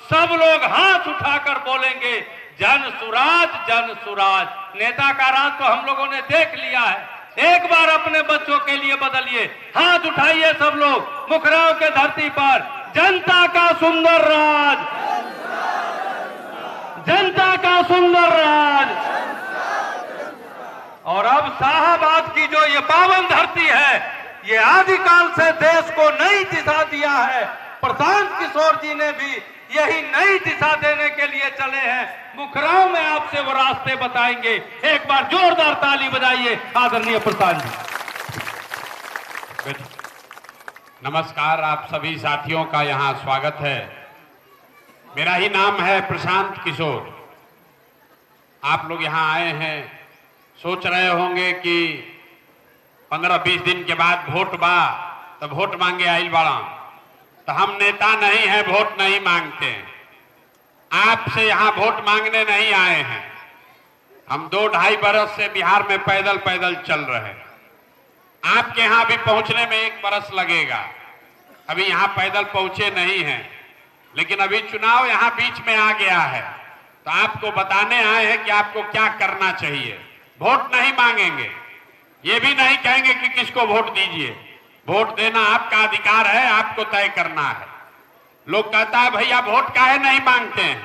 सब लोग हाथ उठाकर बोलेंगे जन सुराज जन सुराज। नेता का राज तो हम लोगों ने देख लिया है, एक बार अपने बच्चों के लिए बदलिए। हाथ उठाइए सब लोग मुखराव के धरती पर, जनता का सुंदर राज, जनता का सुंदर राज। और अब शाहबाद की जो ये पावन धरती है, ये आदिकाल से देश को नई दिशा दिया है। प्रशांत किशोर जी ने भी यही नई दिशा देने के लिए चले हैं। मुखराव में आपसे वो रास्ते बताएंगे। एक बार जोरदार ताली बजाइए आदरणीय प्रशांत जी। नमस्कार, आप सभी साथियों का यहाँ स्वागत है। मेरा ही नाम है प्रशांत किशोर। आप लोग यहाँ आए हैं, सोच रहे होंगे कि 15-20 दिन के बाद वोट बा तो वोट मांगे आइल बाड़ा। तो हम नेता नहीं हैं, वोट नहीं मांगते हैं। आपसे यहाँ वोट मांगने नहीं आए हैं। हम 2-2.5 बरस से बिहार में पैदल पैदल चल रहे हैं। आपके यहाँ भी पहुंचने में 1 बरस लगेगा। अभी यहाँ पैदल पहुंचे नहीं हैं, लेकिन अभी चुनाव यहाँ बीच में आ गया है, तो आपको बताने आए हैं कि आपको क्या करना चाहिए। वोट नहीं मांगेंगे, ये भी नहीं कहेंगे कि किसको वोट दीजिए। वोट देना आपका अधिकार है, आपको तय करना है। लोग कहता है भैया वोट काहे नहीं मांगते हैं।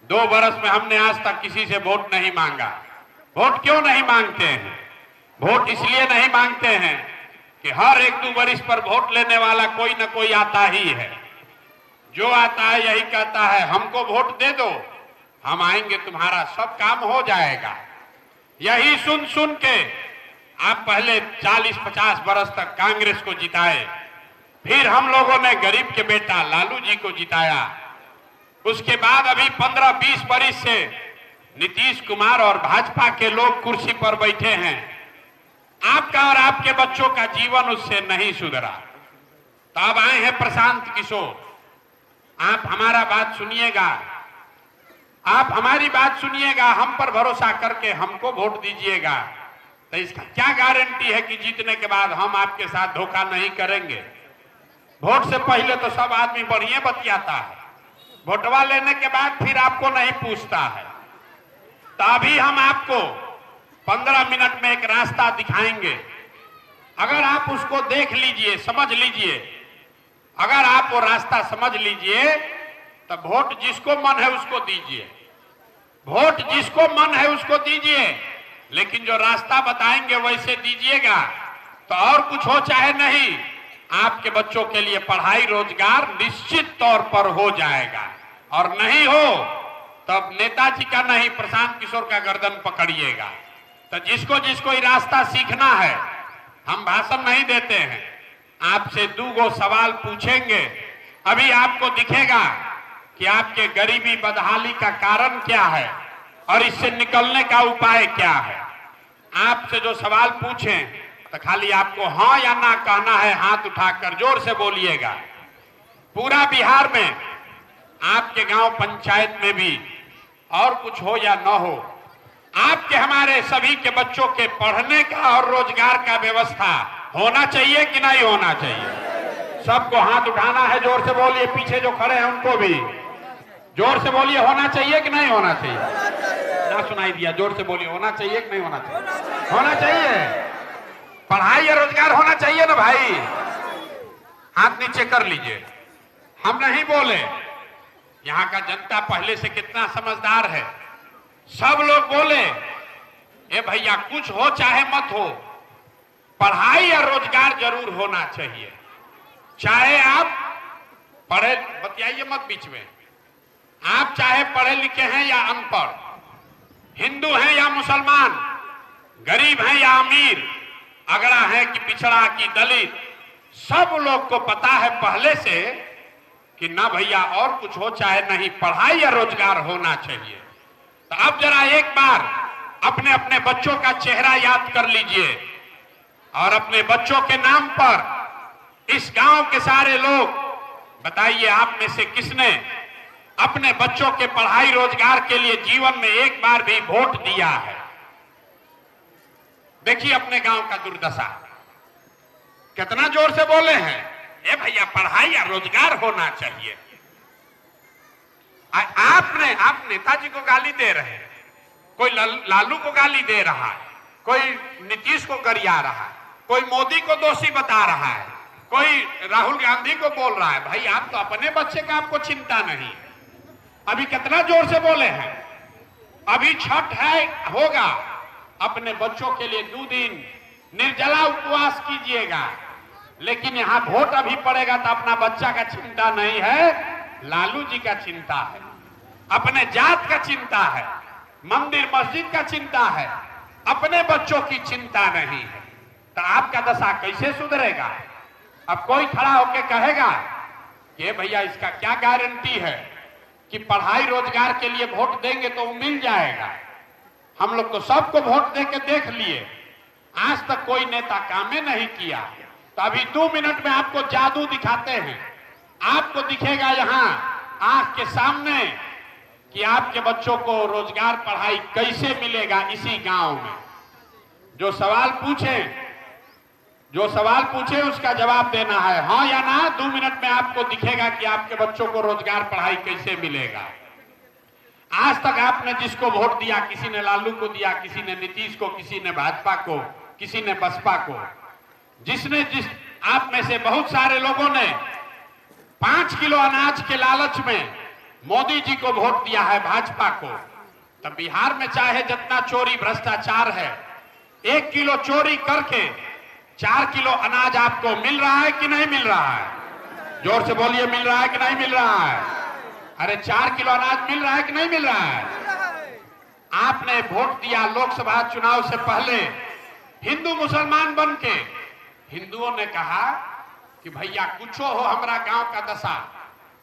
2 बरस में हमने आज तक किसी से वोट नहीं मांगा। वोट क्यों नहीं मांगते हैं? वोट इसलिए नहीं मांगते हैं कि हर 1-2 बरिस पर वोट लेने वाला कोई न कोई आता ही है। जो आता है यही कहता है हमको वोट दे दो, हम आएंगे, तुम्हारा सब काम हो जाएगा। यही सुन सुन के आप पहले 40-50 बरस तक कांग्रेस को जिताए, फिर हम लोगों ने गरीब के बेटा लालू जी को जिताया। उसके बाद अभी 15-20 बरिस से नीतीश कुमार और भाजपा के लोग कुर्सी पर बैठे हैं। आपका और आपके बच्चों का जीवन उससे नहीं सुधरा। तो अब आए हैं प्रशांत किशोर। आप हमारा बात सुनिएगा, आप हमारी बात सुनिएगा, हम पर भरोसा करके हमको वोट दीजिएगा। तो इसका क्या गारंटी है कि जीतने के बाद हम आपके साथ धोखा नहीं करेंगे। वोट से पहले तो सब आदमी बढ़िया बतियाता है, वोटवा लेने के बाद फिर आपको नहीं पूछता है। तो अभी हम आपको 15 मिनट में एक रास्ता दिखाएंगे। अगर आप उसको देख लीजिए, समझ लीजिए, अगर आप वो रास्ता समझ लीजिए तो वोट जिसको मन है उसको दीजिए, वोट जिसको मन है उसको दीजिए, लेकिन जो रास्ता बताएंगे वैसे दीजिएगा। तो और कुछ हो चाहे नहीं, आपके बच्चों के लिए पढ़ाई रोजगार निश्चित तौर पर हो जाएगा। और नहीं हो तब नेताजी का नहीं, प्रशांत किशोर का गर्दन पकड़िएगा। तो जिसको जिसको ये रास्ता सीखना है, हम भाषण नहीं देते हैं, आपसे 2 सवाल पूछेंगे। अभी आपको दिखेगा कि आपके गरीबी बदहाली का कारण क्या है और इससे निकलने का उपाय क्या है। आपसे जो सवाल पूछें तो खाली आपको हाँ या ना कहना है, हाथ उठाकर जोर से बोलिएगा। पूरा बिहार में आपके गांव पंचायत में भी और कुछ हो या न हो, आपके हमारे सभी के बच्चों के पढ़ने का और रोजगार का व्यवस्था होना चाहिए कि नहीं होना चाहिए। सबको हाथ उठाना है, जोर से बोलिए। पीछे जो खड़े हैं उनको भी जोर से बोलिए, होना चाहिए कि नहीं होना चाहिए। ना सुनाई दिया, जोर से बोलिए, होना चाहिए कि नहीं होना चाहिए। होना चाहिए। पढ़ाई या रोजगार होना चाहिए ना भाई। हाथ नीचे कर लीजिए। हम नहीं बोले, यहाँ का जनता पहले से कितना समझदार है। सब लोग बोले ए भैया कुछ हो चाहे मत हो, पढ़ाई या रोजगार जरूर होना चाहिए। चाहे आप पढ़े, बतियाइए मत बीच में, आप चाहे पढ़े लिखे हैं या अनपढ़, हिंदू हैं या मुसलमान, गरीब हैं या अमीर, अगड़ा है कि पिछड़ा कि दलित, सब लोग को पता है पहले से कि ना भैया और कुछ हो चाहे नहीं, पढ़ाई या रोजगार होना चाहिए। तो अब जरा एक बार अपने अपने बच्चों का चेहरा याद कर लीजिए और अपने बच्चों के नाम पर इस गांव के सारे लोग बताइए, आप में से किसने अपने बच्चों के पढ़ाई रोजगार के लिए जीवन में एक बार भी वोट दिया है। देखिए अपने गांव का दुर्दशा, कितना जोर से बोले हैं ए भैया पढ़ाई या रोजगार होना चाहिए। आप नेताजी को गाली दे रहे हैं, कोई लालू को गाली दे रहा है, कोई नीतीश को गरिया रहा है, कोई मोदी को दोषी बता रहा है, कोई राहुल गांधी को बोल रहा है। भाई आप तो अपने बच्चे का आपको चिंता नहीं है। अभी कितना जोर से बोले हैं, अभी छठ है होगा, अपने बच्चों के लिए 2 दिन निर्जला उपवास कीजिएगा। लेकिन यहां वोट अभी पड़ेगा तो अपना बच्चा का चिंता नहीं है, लालू जी का चिंता है, अपने जात का चिंता है, मंदिर मस्जिद का चिंता है, अपने बच्चों की चिंता नहीं है। तो आपका दशा कैसे सुधरेगा? अब कोई खड़ा होकर कहेगा कि भैया इसका क्या गारंटी है कि पढ़ाई रोजगार के लिए वोट देंगे तो वो मिल जाएगा। हम लोग तो सबको वोट दे के देख लिए, आज तक कोई नेता काम नहीं किया। तो अभी 2 मिनट में आपको जादू दिखाते हैं। आपको दिखेगा यहाँ आंख के सामने कि आपके बच्चों को रोजगार पढ़ाई कैसे मिलेगा। इसी गांव में जो सवाल पूछे उसका जवाब देना है, हाँ या ना। 2 मिनट में आपको दिखेगा कि आपके बच्चों को रोजगार पढ़ाई कैसे मिलेगा। आज तक आपने जिसको वोट दिया, किसी ने लालू को दिया, किसी ने नीतीश को, किसी ने भाजपा को, किसी ने बसपा को, आप में से बहुत सारे लोगों ने 5 किलो अनाज के लालच में मोदी जी को वोट दिया है, भाजपा को। तब बिहार में चाहे जितना चोरी भ्रष्टाचार है, 1 किलो चोरी करके 4 किलो अनाज आपको मिल रहा है कि नहीं मिल रहा है? जोर से बोलिए, मिल रहा है कि नहीं मिल रहा है? अरे 4 किलो अनाज मिल रहा है कि नहीं मिल रहा है? आपने वोट दिया लोकसभा चुनाव से पहले हिंदू मुसलमान बन के। हिंदुओं ने कहा कि भैया कुछ हो हमारा गांव का दशा,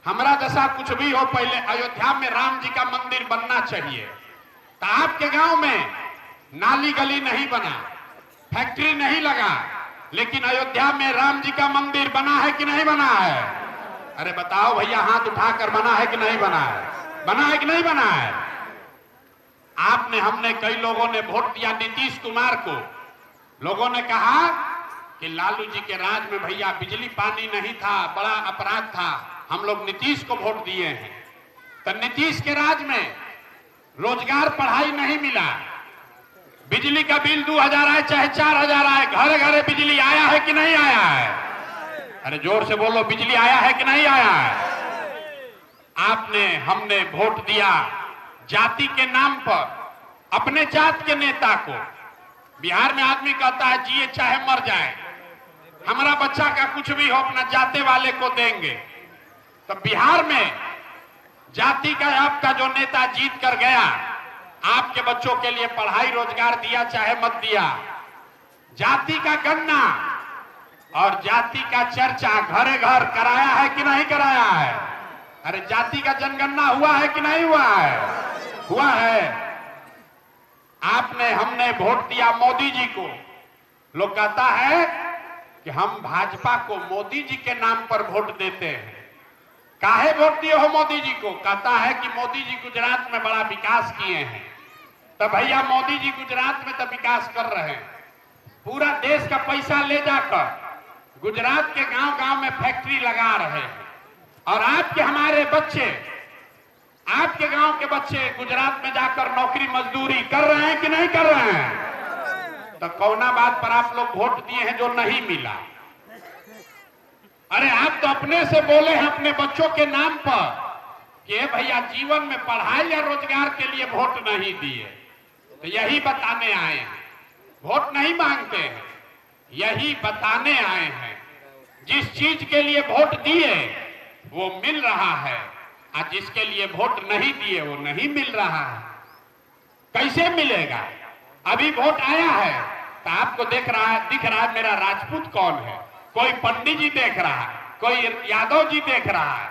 हमारा दशा कुछ भी हो, पहले अयोध्या में राम जी का मंदिर बनना चाहिए। तो आपके गांव में नाली गली नहीं बना, फैक्ट्री नहीं लगा, लेकिन अयोध्या में राम जी का मंदिर बना है कि नहीं बना है? अरे बताओ भैया, हाथ उठाकर बना है कि नहीं बना है? बना है कि नहीं बना है? हमने कई लोगों ने वोट दिया नीतीश कुमार को। लोगों ने कहा कि लालू जी के राज में भैया बिजली पानी नहीं था, बड़ा अपराध था, हम लोग नीतीश को वोट दिए हैं। तो नीतीश के राज में रोजगार पढ़ाई नहीं मिला, बिजली का बिल 2000 आए चाहे 4000 आए, घरे घरे बिजली आया है कि नहीं आया है? अरे जोर से बोलो, बिजली आया है कि नहीं आया है? हमने वोट दिया जाति के नाम पर, अपने जात के नेता को। बिहार में आदमी कहता है जिए चाहे मर जाए, हमारा बच्चा का कुछ भी हो अपना जाते वाले को देंगे। तो बिहार में जाति का आपका जो नेता जीत कर गया, आपके बच्चों के लिए पढ़ाई रोजगार दिया चाहे मत दिया, जाति का गणना और जाति का चर्चा घरे घर कराया है कि नहीं कराया है? अरे जाति का जनगणना हुआ है कि नहीं हुआ है? हुआ है। हमने वोट दिया मोदी जी को। लोग कहता है कि हम भाजपा को मोदी जी के नाम पर वोट देते हैं। काहे वोट दिए हो मोदी जी को? कहता है कि मोदी जी गुजरात में बड़ा विकास किए हैं। तो भैया मोदी जी गुजरात में तो विकास कर रहे हैं, पूरा देश का पैसा ले जाकर गुजरात के गांव गांव में फैक्ट्री लगा रहे हैं। और आपके गांव के बच्चे गुजरात में जाकर नौकरी मजदूरी कर रहे हैं कि नहीं कर रहे हैं? तो कौना बात पर आप लोग वोट दिए हैं जो नहीं मिला? अरे आप तो अपने से बोले हैं अपने बच्चों के नाम पर कि भैया जीवन में पढ़ाई या रोजगार के लिए वोट नहीं दिए। तो यही बताने आए हैं, वोट नहीं मांगते हैं, यही बताने आए हैं। जिस चीज के लिए वोट दिए वो मिल रहा है, और जिसके लिए वोट नहीं दिए वो नहीं मिल रहा है। कैसे मिलेगा? अभी वोट आया है तो आपको दिख रहा है मेरा राजपूत कौन है, कोई पंडित जी देख रहा है, कोई यादव जी देख रहा है।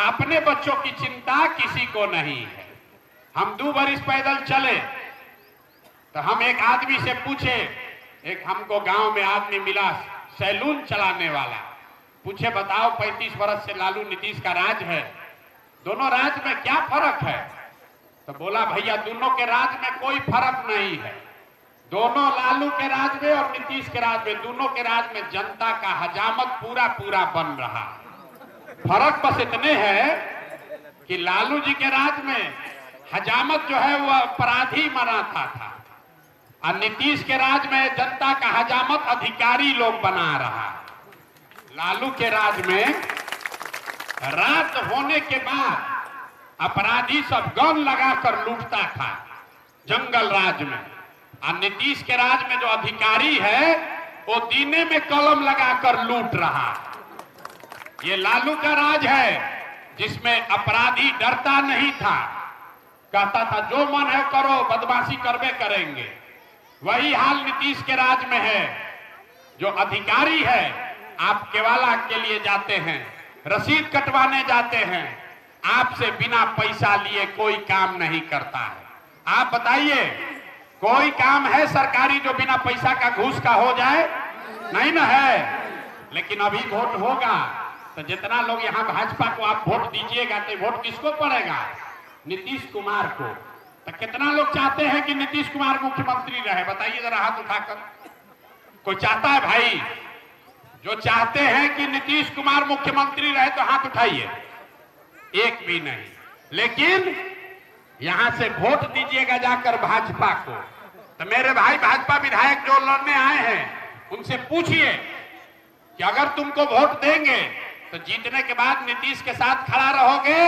अपने बच्चों की चिंता किसी को नहीं है। हम 2 बरिस पैदल चले तो हम एक आदमी से पूछे, एक हमको गांव में आदमी मिला सैलून चलाने वाला, पूछे बताओ 35 वर्ष से लालू नीतीश का राज है, दोनों राज में क्या फर्क है? तो बोला भैया दोनों के राज में कोई फर्क नहीं है, दोनों लालू के राज में और नीतीश के राज में, दोनों के राज में जनता का हजामत पूरा पूरा बन रहा। फर्क बस इतने हैं कि लालू जी के राज में हजामत जो है वो अपराधी बनाता था और नीतीश के राज में जनता का हजामत अधिकारी लोग बना रहा। लालू के राज में रात होने के बाद अपराधी सब गन लगाकर लूटता था जंगल राज में, और नीतीश के राज में जो अधिकारी है वो दीने में कलम लगाकर लूट रहा। ये लालू का राज है जिसमें अपराधी डरता नहीं था, कहता था जो मन है करो, बदमाशी करवे करेंगे। वही हाल नीतीश के राज में है। जो अधिकारी है आप केवाला के लिए जाते हैं, रसीद कटवाने जाते हैं, आपसे बिना पैसा लिए कोई काम नहीं करता है। आप बताइए कोई काम है सरकारी जो बिना पैसा का घूस का हो जाए? नहीं ना है। लेकिन अभी वोट होगा तो जितना लोग यहाँ भाजपा को आप वोट दीजिएगा तो वोट किसको पड़ेगा? नीतीश कुमार को। तो कितना लोग चाहते हैं कि नीतीश कुमार मुख्यमंत्री रहे? बताइए जरा हाथ उठाकर। कोई चाहता है भाई? जो चाहते हैं कि नीतीश कुमार मुख्यमंत्री रहे तो हाथ उठाइए। एक भी नहीं। लेकिन यहां से वोट दीजिएगा जाकर भाजपा को। तो मेरे भाई भाजपा विधायक जो लड़ने आए हैं उनसे पूछिए कि अगर तुमको वोट देंगे तो जीतने के बाद नीतीश के साथ खड़ा रहोगे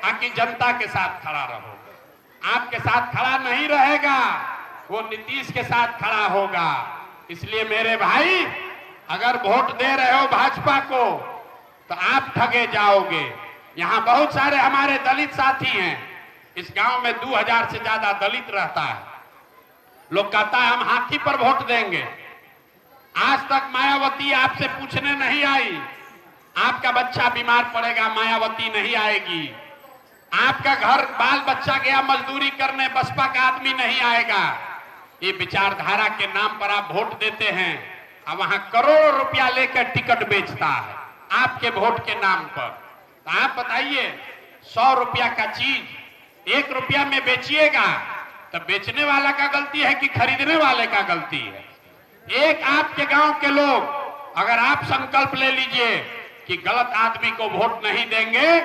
आकि जनता के साथ खड़ा रहोगे? आपके साथ खड़ा नहीं रहेगा, वो नीतीश के साथ खड़ा होगा। इसलिए मेरे भाई अगर वोट दे रहे हो भाजपा को तो आप ठगे जाओगे। यहाँ बहुत सारे हमारे दलित साथी हैं। इस गांव में 2000 से ज्यादा दलित रहता है। लोग कहता है हम हाथी पर वोट देंगे। आज तक मायावती आपसे पूछने नहीं आई। आपका बच्चा बीमार पड़ेगा, मायावती नहीं आएगी। आपका घर बाल बच्चा गया मजदूरी करने, बसपा का आदमी नहीं आएगा। ये विचारधारा के नाम पर आप वोट देते हैं और वहां करोड़ों रुपया लेकर टिकट बेचता है आपके वोट के नाम पर। तो आप बताइए 100 रुपया का चीज 1 रुपया में बेचिएगा तो बेचने वाला का गलती है कि खरीदने वाले का गलती है? एक आपके गांव के लोग अगर आप संकल्प ले लीजिए कि गलत आदमी को वोट नहीं देंगे,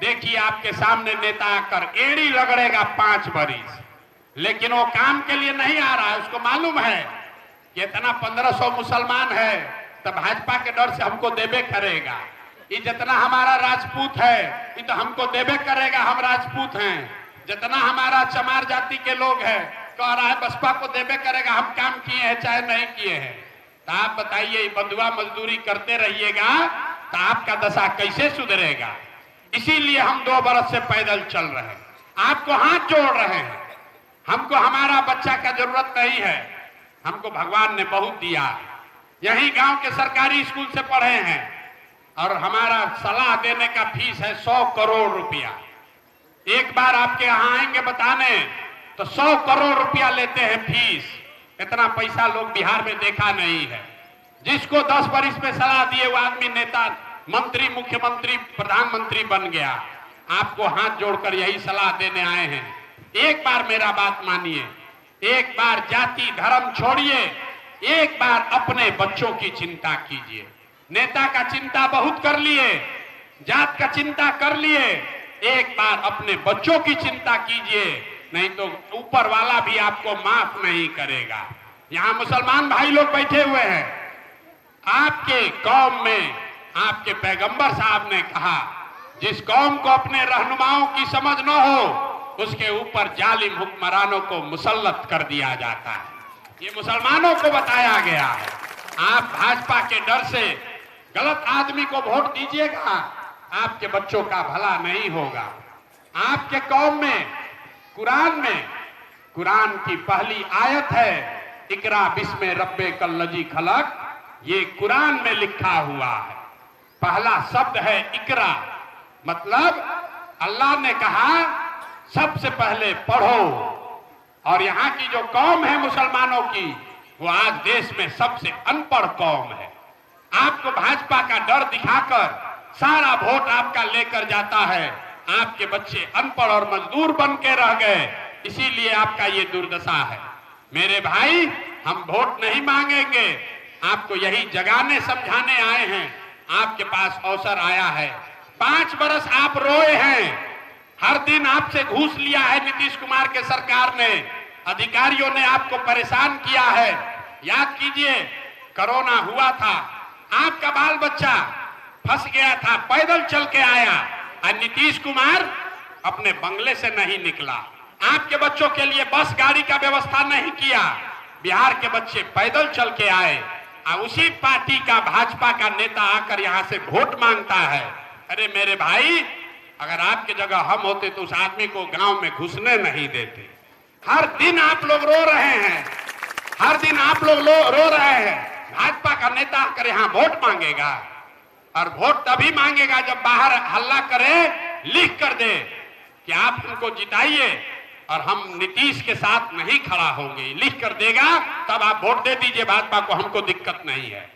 देखिए आपके सामने नेता आकर एड़ी रगड़ेगा 5 बरिस, लेकिन वो काम के लिए नहीं आ रहा है। उसको मालूम है कि इतना 1500 मुसलमान है तो भाजपा के डर से हमको देबे करेगा। ये जितना हमारा राजपूत है ये तो हमको देबे करेगा, हम राजपूत हैं। जितना हमारा चमार जाति के लोग हैं कह रहा है बसपा को देबे करेगा, हम काम किए हैं चाहे नहीं किए हैं। तो आप बताइए बंधुआ मजदूरी करते रहिएगा तो आपका दशा कैसे सुधरेगा? इसीलिए हम 2 बरस से पैदल चल रहे हैं, आपको हाथ जोड़ रहे हैं। हमको हमारा बच्चा का जरूरत नहीं है, हमको भगवान ने बहुत दिया। यही गांव के सरकारी स्कूल से पढ़े हैं और हमारा सलाह देने का फीस है 100 करोड़ रुपया। एक बार आपके यहाँ आएंगे बताने तो 100 करोड़ रुपया लेते हैं फीस। इतना पैसा लोग बिहार में देखा नहीं है। जिसको 10 बरिस में सलाह दिए वो आदमी नेता, मंत्री, मुख्यमंत्री, प्रधानमंत्री बन गया। आपको हाथ जोड़कर यही सलाह देने आए हैं। एक बार मेरा बात मानिए, एक बार जाति धर्म छोड़िए, एक बार अपने बच्चों की चिंता कीजिए। नेता का चिंता बहुत कर लिए, जात का चिंता कर लिए, एक बार अपने बच्चों की चिंता कीजिए, नहीं तो ऊपर वाला भी आपको माफ नहीं करेगा। यहाँ मुसलमान भाई लोग बैठे हुए हैं। आपके कौम में आपके पैगंबर साहब ने कहा जिस कौम को अपने रहनुमाओं की समझ न हो उसके ऊपर जालिम हुक्मरानों को मुसल्लत कर दिया जाता है। ये मुसलमानों को बताया गया है। आप भाजपा के डर से गलत आदमी को वोट दीजिएगा, आपके बच्चों का भला नहीं होगा। आपके कौम में कुरान की पहली आयत है इकरा बिस्मे रब्बे कल्लजी खलक। ये कुरान में लिखा हुआ है। पहला शब्द है इकरा, मतलब अल्लाह ने कहा सबसे पहले पढ़ो। और यहाँ की जो कौम है मुसलमानों की, वो आज देश में सबसे अनपढ़ कौम है। आपको भाजपा का डर दिखाकर सारा वोट आपका लेकर जाता है। आपके बच्चे अनपढ़ और मजदूर बन के रह गए, इसीलिए आपका ये दुर्दशा है। मेरे भाई, हम वोट नहीं मांगेंगे, आपको यही जगाने समझाने आए हैं। आपके पास अवसर आया है। 5 बरस आप रोए हैं, हर दिन आपसे घूस लिया है नीतीश कुमार के सरकार ने, अधिकारियों ने आपको परेशान किया है। याद कीजिए, कोरोना हुआ था, आपका बाल बच्चा फंस गया था, पैदल चल के आया, और नीतीश कुमार अपने बंगले से नहीं निकला। आपके बच्चों के लिए बस गाड़ी का व्यवस्था नहीं किया, बिहार के बच्चे पैदल चल के आए, और उसी पार्टी का, भाजपा का नेता आकर यहां से वोट मांगता है। अरे मेरे भाई, अगर आपकी जगह हम होते तो उस आदमी को गांव में घुसने नहीं देते। हर दिन आप लोग रो रहे हैं, हर दिन आप लोग रो रहे हैं। भाजपा का नेता आकर यहाँ वोट मांगेगा, और वोट तभी मांगेगा जब बाहर हल्ला करे, लिख कर दे कि आप हमको जिताइए और हम नीतीश के साथ नहीं खड़ा होंगे, लिख कर देगा, तब आप वोट दे दीजिए भाजपा को, हमको दिक्कत नहीं है।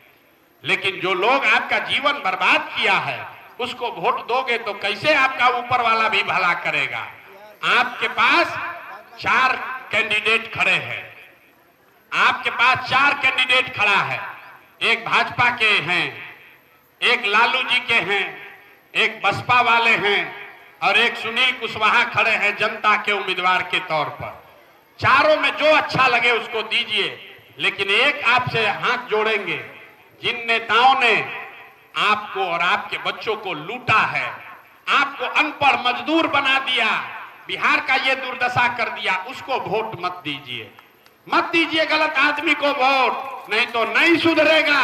लेकिन जो लोग आपका जीवन बर्बाद किया है उसको वोट दोगे तो कैसे आपका ऊपर वाला भी भला करेगा। आपके पास 4 कैंडिडेट खड़े हैं, आपके पास 4 कैंडिडेट खड़ा है, एक भाजपा के हैं, एक लालू जी के हैं, एक बसपा वाले हैं, और एक सुनील कुशवाहा खड़े हैं जनता के उम्मीदवार के तौर पर। चारों में जो अच्छा लगे उसको दीजिए, लेकिन एक आपसे हाथ जोड़ेंगे, जिन नेताओं ने आपको और आपके बच्चों को लूटा है, आपको अनपढ़ मजदूर बना दिया, बिहार का ये दुर्दशा कर दिया, उसको वोट मत दीजिए, मत दीजिए गलत आदमी को वोट, नहीं तो नहीं सुधरेगा।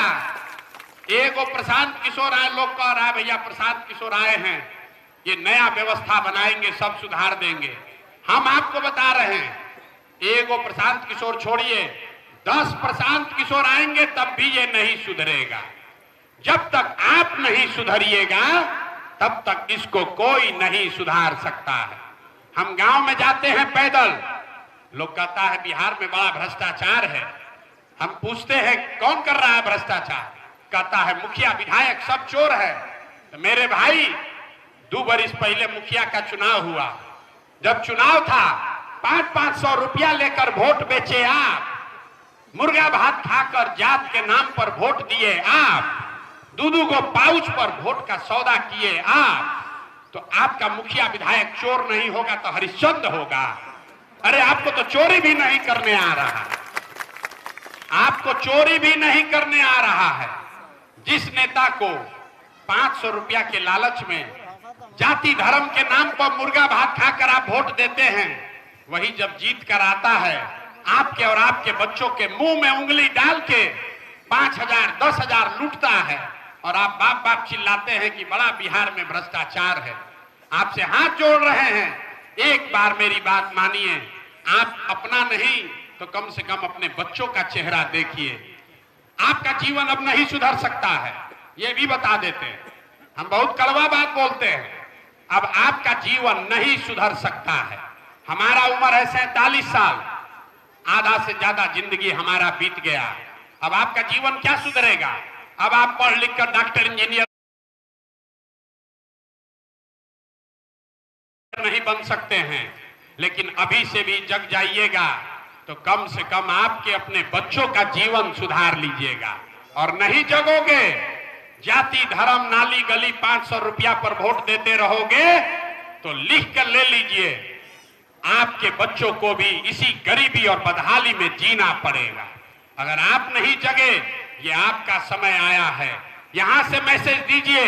एगो प्रशांत किशोर आए, लोग कह रहा है भैया प्रशांत किशोर आए हैं, ये नया व्यवस्था बनाएंगे, सब सुधार देंगे। हम आपको बता रहे हैं, एगो प्रशांत किशोर छोड़िए, 10 प्रशांत किशोर आएंगे तब भी ये नहीं सुधरेगा। जब तक आप नहीं सुधरिएगा तब तक इसको कोई नहीं सुधार सकता है। हम गांव में जाते हैं पैदल, लोग कहता है बिहार में बड़ा भ्रष्टाचार है। हम पूछते हैं कौन कर रहा है भ्रष्टाचार, कहता है मुखिया विधायक सब चोर है। तो मेरे भाई, 2 वर्ष पहले मुखिया का चुनाव हुआ, जब चुनाव था 500-500 रुपया लेकर वोट बेचे आप, मुर्गा भात खाकर जात के नाम पर वोट दिए आप, 2-2 को पाउच पर वोट का सौदा किए आप, तो आपका मुखिया विधायक चोर नहीं होगा तो हरिश्चंद्र होगा। अरे आपको तो चोरी भी नहीं करने आ रहा, आपको चोरी भी नहीं करने आ रहा है। जिस नेता को 500 रुपया के लालच में जाति धर्म के नाम पर मुर्गा भात खाकर आप वोट देते हैं, वही जब जीत कर आता है आपके और आपके बच्चों के मुंह में उंगली डाल के 5,000 10,000 लूटता है, और आप बाप बाप चिल्लाते हैं कि बड़ा बिहार में भ्रष्टाचार है। आपसे हाथ जोड़ रहे हैं, एक बार मेरी बात मानिए, आप अपना नहीं तो कम से कम अपने बच्चों का चेहरा देखिए। आपका जीवन अब नहीं सुधर सकता है, ये भी बता देते हैं। हम बहुत कड़वा बात बोलते हैं, अब आपका जीवन नहीं सुधर सकता है। हमारा उम्र है 47 साल, आधा से ज्यादा जिंदगी हमारा बीत गया। अब आपका जीवन क्या सुधरेगा? अब आप पढ़ लिख कर डॉक्टर इंजीनियर नहीं बन सकते हैं, लेकिन अभी से भी जग जाइएगा तो कम से कम आपके अपने बच्चों का जीवन सुधार लीजिएगा। और नहीं जगोगे, जाति धर्म नाली गली 500 रुपया पर वोट देते रहोगे तो लिख कर ले लीजिए, आपके बच्चों को भी इसी गरीबी और बदहाली में जीना पड़ेगा। अगर आप नहीं जगे, ये आपका समय आया है। यहां से मैसेज दीजिए,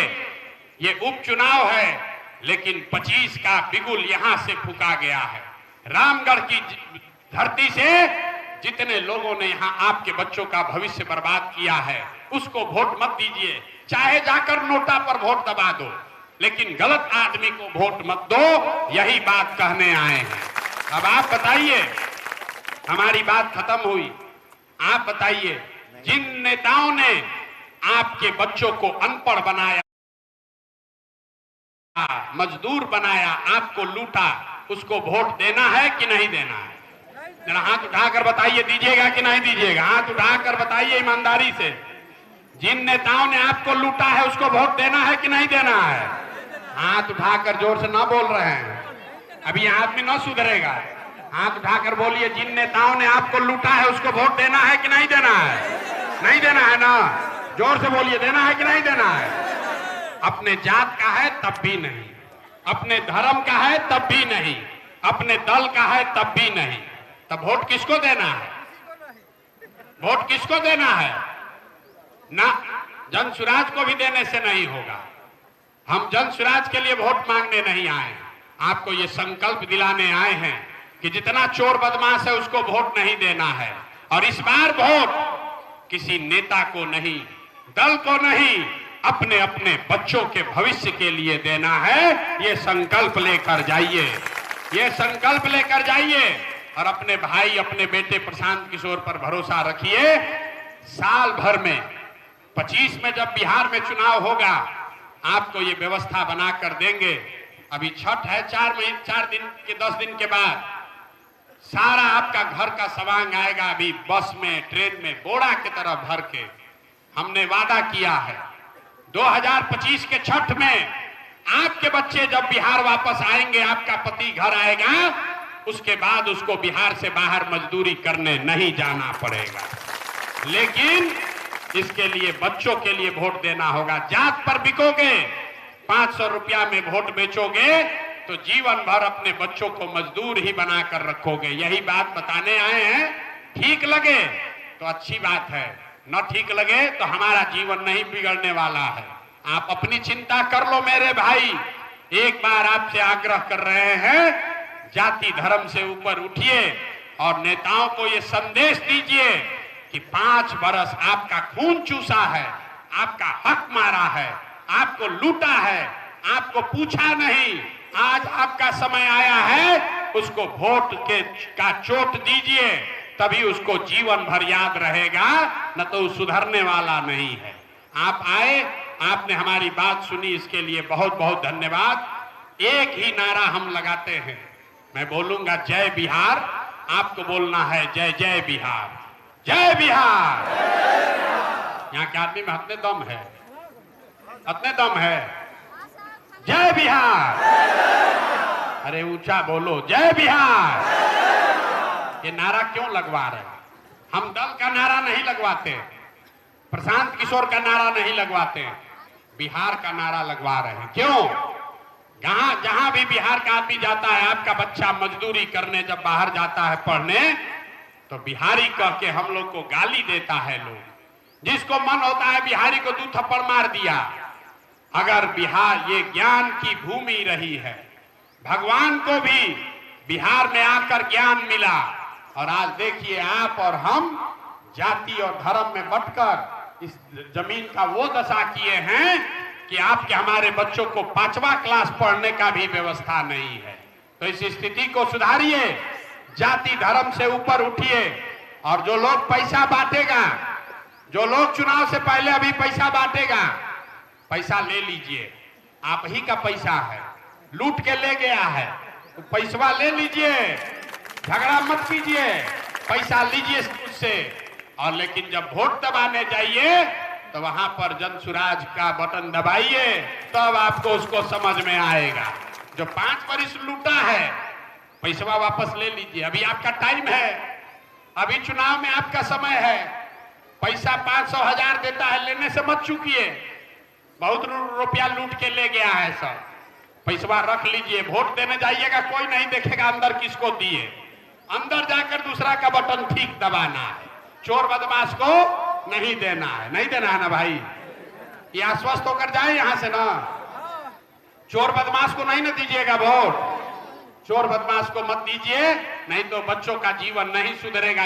ये उपचुनाव है, लेकिन 25 का बिगुल यहां से फूका गया है। रामगढ़ की धरती से जितने लोगों ने यहां आपके बच्चों का भविष्य बर्बाद किया है, उसको वोट मत दीजिए। चाहे जाकर नोटा पर वोट दबा दो, लेकिन गलत आदमी को वोट मत दो, यही बात कहने आए हैं। अब आप बताइए, हमारी बात खत्म हुई, आप बताइए, जिन नेताओं ने आपके बच्चों को अनपढ़ बनाया, मजदूर बनाया, आपको लूटा, उसको वोट देना है कि नहीं देना है? जरा हाथ उठाकर बताइए, दीजिएगा कि नहीं दीजिएगा? हाथ उठाकर बताइए ईमानदारी से। जिन नेताओं ने आपको लूटा है उसको वोट देना है कि नहीं देना है? हाथ उठाकर जोर से ना बोल रहे हैं, अभी यह आदमी ना सुधरेगा। हाथ उठाकर बोलिए, जिन नेताओं ने आपको लूटा है उसको वोट देना है कि नहीं देना है? नहीं देना है ना? जोर से बोलिए, देना है कि नहीं देना है? अपने जात का है तब भी नहीं, अपने धर्म का है तब भी नहीं, अपने दल का है तब भी नहीं, तब वोट किसको देना है? वोट किसको देना है? ना जन सुराज को भी देने से नहीं होगा। हम जन सुराज के लिए वोट मांगने नहीं आए, आपको ये संकल्प दिलाने आए हैं कि जितना चोर बदमाश है उसको वोट नहीं देना है। और इस बार वोट किसी नेता को नहीं, दल को नहीं, अपने अपने बच्चों के भविष्य के लिए देना है। ये संकल्प लेकर जाइए, ये संकल्प लेकर जाइए और अपने भाई, अपने बेटे प्रशांत किशोर पर भरोसा रखिए। साल भर में 25 में जब बिहार में चुनाव होगा, आपको ये व्यवस्था बना कर देंगे। अभी छठ है, 4 दिन के 10 दिन के बाद सारा आपका घर का सामान आएगा। अभी बस में, ट्रेन में बोरा की तरह भर के हमने वादा किया है 2025 के छठ में आपके बच्चे जब बिहार वापस आएंगे, आपका पति घर आएगा, उसके बाद उसको बिहार से बाहर मजदूरी करने नहीं जाना पड़ेगा। लेकिन इसके लिए बच्चों के लिए वोट देना होगा। जात पर बिकोगे, 500 रुपया में वोट बेचोगे तो जीवन भर अपने बच्चों को मजदूर ही बनाकर रखोगे। यही बात बताने आए हैं। ठीक लगे तो अच्छी बात है, न ठीक लगे तो हमारा जीवन नहीं बिगड़ने वाला है। आप अपनी चिंता कर लो मेरे भाई। एक बार आपसे आग्रह कर रहे हैं, जाति धर्म से ऊपर उठिए और नेताओं को ये संदेश दीजिए कि 5 बरस आपका खून चूसा है, आपका हक मारा है, आपको लूटा है, आपको पूछा नहीं। आज आपका समय आया है, उसको वोट का चोट दीजिए, तभी उसको जीवन भर याद रहेगा, न तो सुधरने वाला नहीं है। आप आए, आपने हमारी बात सुनी, इसके लिए बहुत बहुत धन्यवाद। एक ही नारा हम लगाते हैं, मैं बोलूंगा जय बिहार, आपको बोलना है जय जय बिहार, जय बिहार। यहाँ के आदमी में अपने दम है, अपने दम है। जय बिहार, अरे ऊंचा बोलो जय बिहार। ये नारा क्यों लगवा रहे? हम दल का नारा नहीं लगवाते, प्रशांत किशोर का नारा नहीं लगवाते, बिहार का नारा लगवा रहे हैं। क्यों? जहां भी बिहार का आदमी जाता है, आपका बच्चा मजदूरी करने जब बाहर जाता है पढ़ने, तो बिहारी कह के हम लोग को गाली देता है लोग। जिसको मन होता है बिहारी को 2 थप्पड़ मार दिया। अगर बिहार ये ज्ञान की भूमि रही है, भगवान को भी बिहार में आकर ज्ञान मिला, और आज देखिए आप और हम जाति और धर्म में बंटकर इस जमीन का वो दशा किए हैं कि आपके हमारे बच्चों को 5वां क्लास पढ़ने का भी व्यवस्था नहीं है। तो इस स्थिति को सुधारिए, जाति धर्म से ऊपर उठिए। और जो लोग पैसा बांटेगा, जो लोग चुनाव से पहले अभी पैसा बांटेगा, पैसा ले लीजिए, आप ही का पैसा है, लूट के ले गया है, तो पैसा ले लीजिए, झगड़ा मत कीजिए, पैसा लीजिए उससे। और लेकिन जब वोट दबाने जाइए तो वहां पर जन सुराज का बटन दबाइए, तब आपको उसको समझ में आएगा। जो 5 वर्ष लूटा है, पैसा वापस ले लीजिए, अभी आपका टाइम है, अभी चुनाव में आपका समय है। पैसा 500 1000 देता है, लेने से मत चूकिए। बहुत रुपया लूट के ले गया है सब, पैसा रख लीजिए, वोट देने जाइएगा, कोई नहीं देखेगा अंदर किसको दिए। अंदर जाकर दूसरा का बटन ठीक दबाना है, चोर बदमाश को नहीं देना है। नहीं देना है ना भाई? ये आश्वस्त होकर जाए यहां से ना, चोर बदमाश को नहीं ना दीजिएगा वोट, चोर बदमाश को मत दीजिए, नहीं तो बच्चों का जीवन नहीं सुधरेगा।